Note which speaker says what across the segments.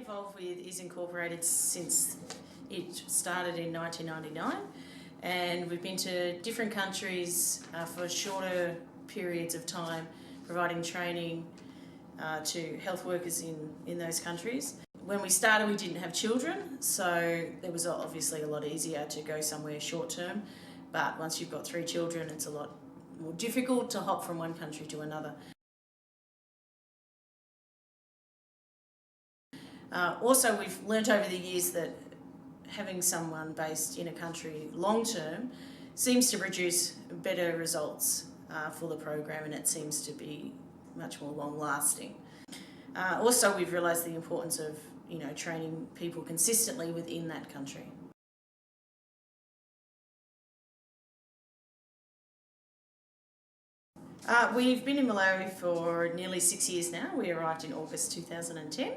Speaker 1: involved with is incorporated since it started in 1999, and we've been to different countries for shorter periods of time, providing training to health workers in those countries. When we started, we didn't have children, so it was obviously a lot easier to go somewhere short term, but once you've got 3 children, it's a lot more difficult to hop from one country to another. Also, we've learnt over the years that having someone based in a country long term seems to produce better results for the program, and it seems to be much more long lasting. Also, we've realised the importance of training people consistently within that country. We've been in Malawi for nearly 6 years now. We arrived in August 2010.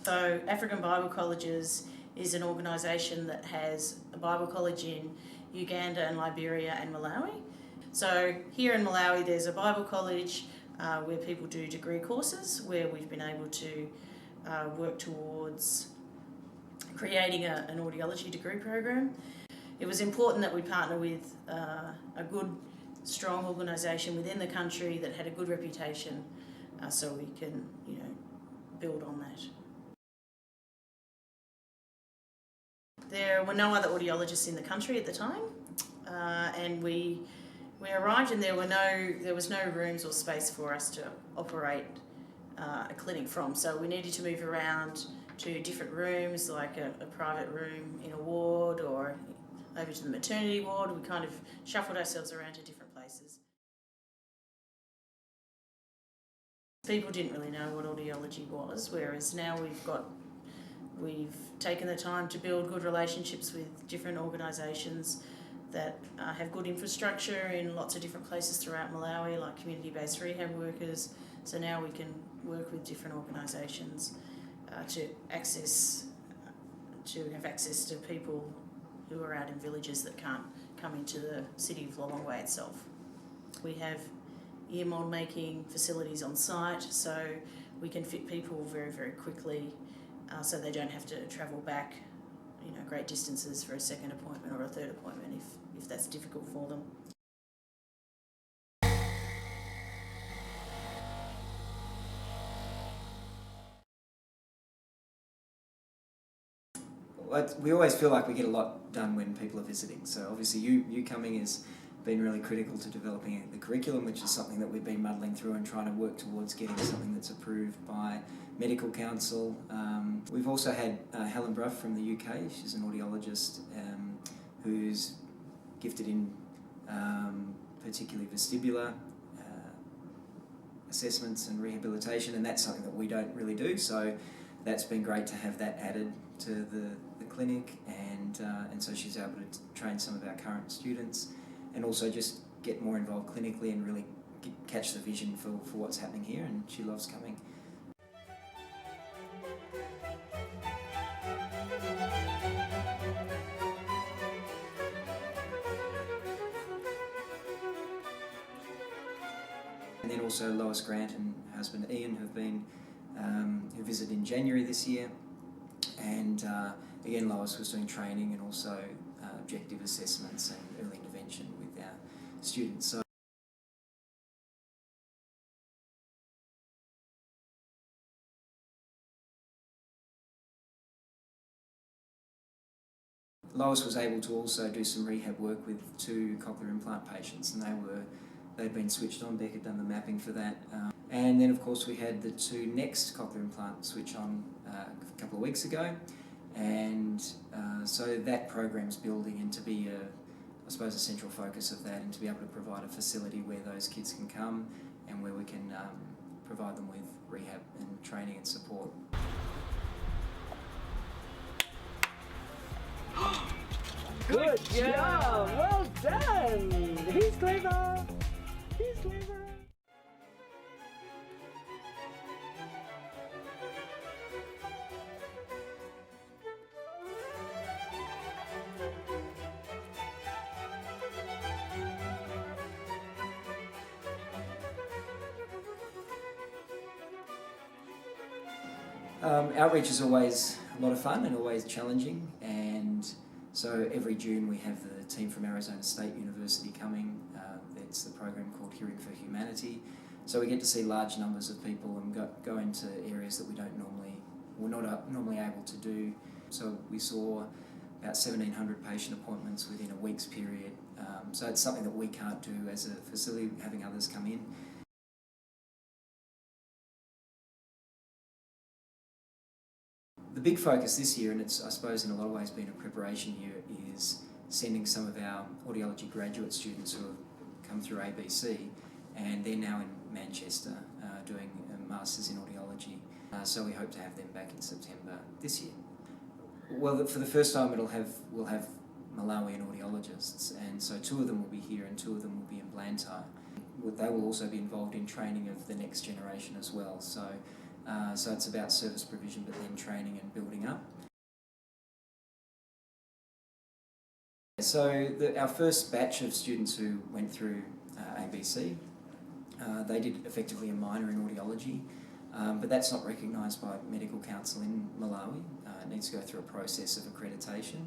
Speaker 1: So African Bible Colleges is an organisation that has a Bible college in Uganda and Liberia and Malawi. So here in Malawi there's a Bible college where people do degree courses, where we've been able to work towards creating an audiology degree program. It was important that we partner with a good, strong organisation within the country that had a good reputation, so we can build on that. There were no other audiologists in the country at the time, and we arrived and there was no rooms or space for us to operate a clinic from. So we needed to move around to different rooms, like a private room in a ward or over to the maternity ward. We kind of shuffled ourselves around to different places. People didn't really know what audiology was, whereas now we've taken the time to build good relationships with different organisations that have good infrastructure in lots of different places throughout Malawi, like community-based rehab workers. So now we can work with different organisations to have access to people who are out in villages that can't come into the city of Lilongwe itself. We have ear mould making facilities on site, so we can fit people very, very quickly, so they don't have to travel back great distances for a second appointment or a third appointment if that's difficult for them.
Speaker 2: We always feel like we get a lot done when people are visiting, so obviously you coming has been really critical to developing the curriculum, which is something that we've been muddling through and trying to work towards getting something that's approved by Medical Council. We've also had Helen Bruff from the UK. She's an audiologist who's gifted in particularly vestibular assessments and rehabilitation, and that's something that we don't really do, so that's been great to have that added to the clinic, and so she's able to train some of our current students and also just get more involved clinically and really catch the vision for what's happening here, and she loves coming. And then also Lois Grant and her husband Ian have been who visited in January this year, and again Lois was doing training and also objective assessments and early intervention with our students. So Lois was able to also do some rehab work with 2 cochlear implant patients, and they'd been switched on. Bec had done the mapping for that. And then of course we had the 2 next cochlear implant switch on a couple of weeks ago, and so that program's building, and to be I suppose a central focus of that, and to be able to provide a facility where those kids can come and where we can provide them with rehab and training and support.
Speaker 3: Good job! Well done! He's clever! He's clever!
Speaker 2: Outreach is always a lot of fun and always challenging, and so every June we have the team from Arizona State University coming. It's the program called Hearing for Humanity. So we get to see large numbers of people and go into areas that we're not normally able to do. So we saw about 1,700 patient appointments within a week's period. So it's something that we can't do as a facility, having others come in. The big focus this year, and it's I suppose in a lot of ways been a preparation year, is sending some of our audiology graduate students who have come through ABC, and they're now in Manchester doing a Masters in Audiology. So we hope to have them back in September this year. Well, for the first time we'll have Malawian audiologists, and so 2 of them will be here and 2 of them will be in Blantyre. They will also be involved in training of the next generation as well. So it's about service provision, but then training and building up. So our first batch of students who went through ABC, they did effectively a minor in audiology, but that's not recognised by medical council in Malawi. It needs to go through a process of accreditation.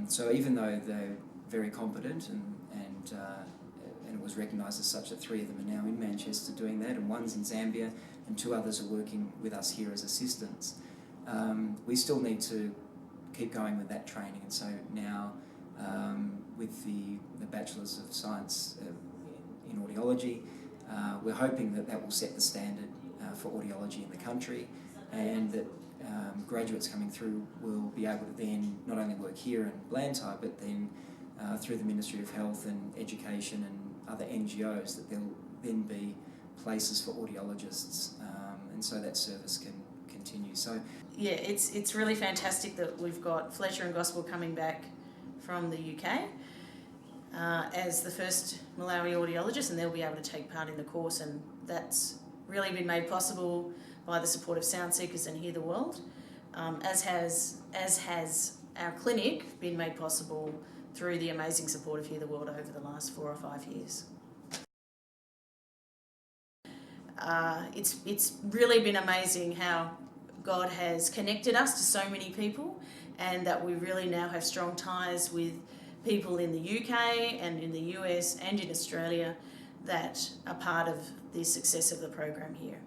Speaker 2: So even though they're very competent and it was recognised as such, that 3 of them are now in Manchester doing that, and 1's in Zambia, and 2 others are working with us here as assistants. We still need to keep going with that training, and so now with the Bachelors of Science in Audiology, we're hoping that will set the standard for audiology in the country, and that graduates coming through will be able to then not only work here in Blantyre, but then through the Ministry of Health and Education and other NGOs, that there'll then be places for audiologists, and so that service can continue. So
Speaker 1: Yeah, it's really fantastic that we've got Fletcher and Gospel coming back from the UK as the first Malawi audiologist, and they'll be able to take part in the course, and that's really been made possible by the support of Sound Seekers and Hear the World, as has our clinic been made possible through the amazing support of Hear the World over the last 4 or 5 years. It's really been amazing how God has connected us to so many people, and that we really now have strong ties with people in the UK and in the US and in Australia that are part of the success of the program here.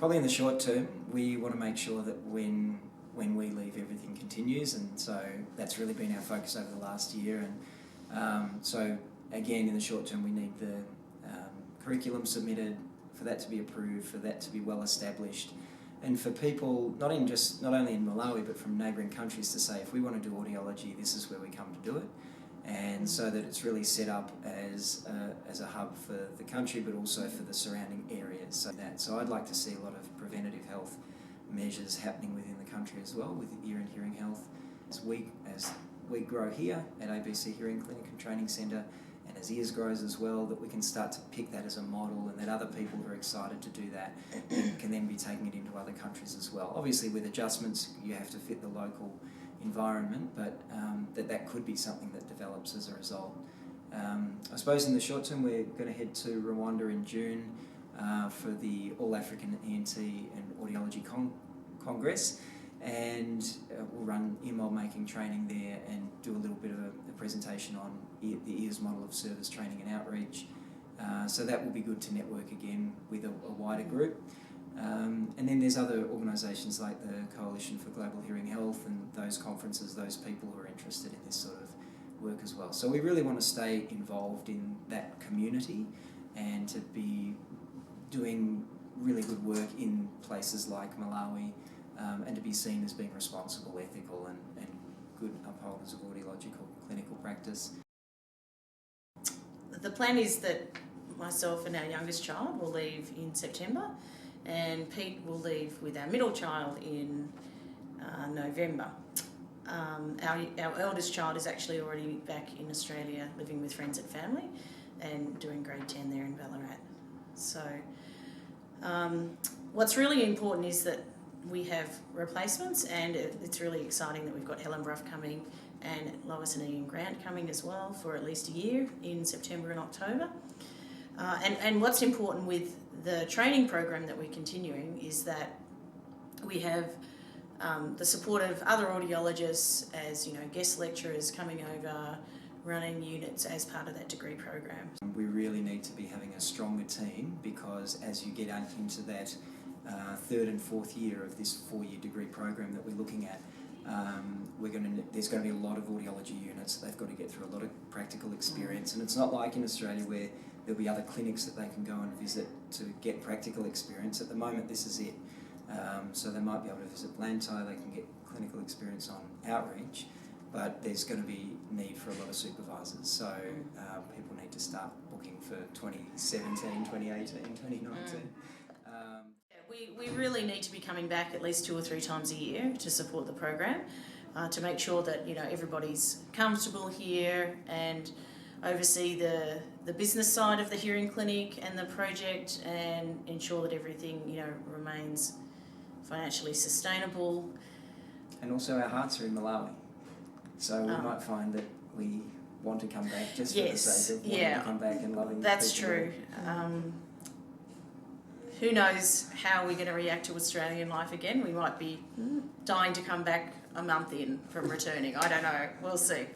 Speaker 2: probably in the short term, we want to make sure that when we leave, everything continues, and so that's really been our focus over the last year. And so again, in the short term, we need the curriculum submitted, for that to be approved, for that to be well established, and for people not only in Malawi but from neighbouring countries to say, if we want to do audiology, this is where we come to do it, and so that it's really set up as a hub for the country, but also for the surrounding areas. So I'd like to see a lot of preventative health measures happening within the country as well, with ear and hearing health. As we grow here at ABC Hearing Clinic and Training Centre, and as ears grows as well, that we can start to pick that as a model, and that other people who are excited to do that can then be taking it into other countries as well. Obviously with adjustments, you have to fit the local environment, but that could be something that develops as a result. I suppose in the short term, we're going to head to Rwanda in June for the All-African ENT and Audiology Congress, and we'll run ear mold making training there and do a little bit of a presentation on the ears model of service training and outreach. So that will be good to network again with a wider group. And then there's other organisations like the Coalition for Global Hearing Health, and those conferences, those people who are interested in this sort of work as well. So we really want to stay involved in that community and to be doing really good work in places like Malawi, and to be seen as being responsible, ethical and good upholders of audiological clinical practice.
Speaker 1: The plan is that myself and our youngest child will leave in September, and Pete will leave with our middle child in November. Our eldest child is actually already back in Australia, living with friends and family and doing grade 10 there in Ballarat. So what's really important is that we have replacements, and it's really exciting that we've got Helen Bruff coming and Lois and Ian Grant coming as well for at least a year in September and October. And what's important with the training program that we're continuing is that We have the support of other audiologists as, you know, guest lecturers coming over, running units as part of that degree program.
Speaker 2: We really need to be having a stronger team, because as you get into that third and fourth year of this 4-year degree program that we're looking at, there's going to be a lot of audiology units. They've got to get through a lot of practical experience, and it's not like in Australia where there'll be other clinics that they can go and visit to get practical experience. At the moment, this is it. So they might be able to visit Blantyre, they can get clinical experience on outreach, but there's going to be need for a lot of supervisors. So people need to start booking for 2017, 2018, 2019.
Speaker 1: We really need to be coming back at least 2 or 3 times a year to support the program, to make sure that, you know, everybody's comfortable here and oversee the business side of the hearing clinic and the project, and ensure that everything, you know, remains financially sustainable.
Speaker 2: And also our hearts are in Malawi, so we might find that we want to come back just for the sake of wanting to come back and loving the
Speaker 1: That's
Speaker 2: people.
Speaker 1: true. Who knows how we're going to react to Australian life again? We might be dying to come back a month in from returning. I don't know. We'll see.